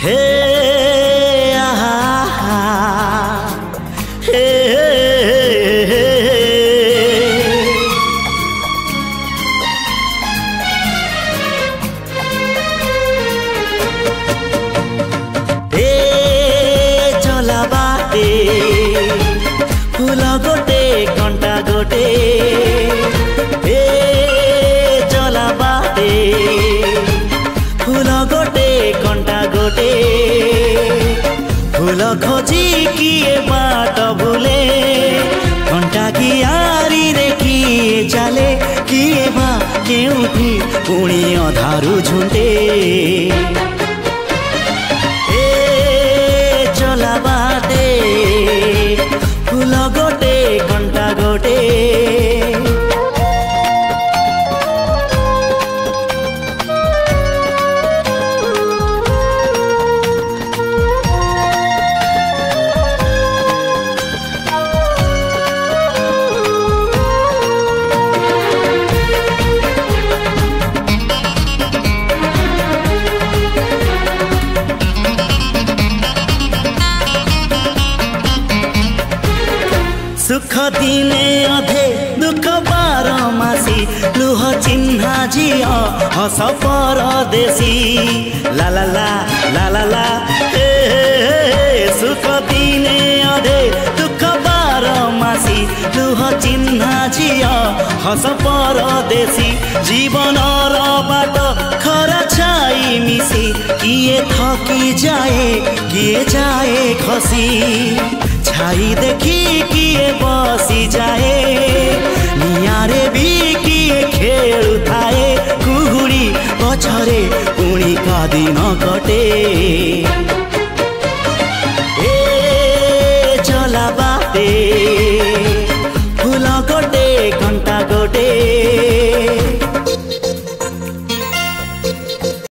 हे आहा हे चला बाटे फूल गोटे कंटा गोटे चला बाटे फूल गोटे कंटा गोटे फूल खोजी किए बाट भूले कंटा की आरी रे किए चले किए बा केउठी पुणी अधारू झुंटे चला बाटे फूल गोटे कंटा गोटे सुख दिने अधे दुख बारमासी लुह चिन्हा झियो हस परदेशी ला ला ला ला ला ला हे सुख दिने अधे दुख बारमासी लुह चिन्हा झियो हस परदेशी जीवन बाट खरा छाई मिसी किए थकी जाए किए जाए खसी छाई देखी किए बसी जाए नियारे भी किए खेलु थाए कुहुड़ी पछरे पुणी का दिन कटे चला बाटे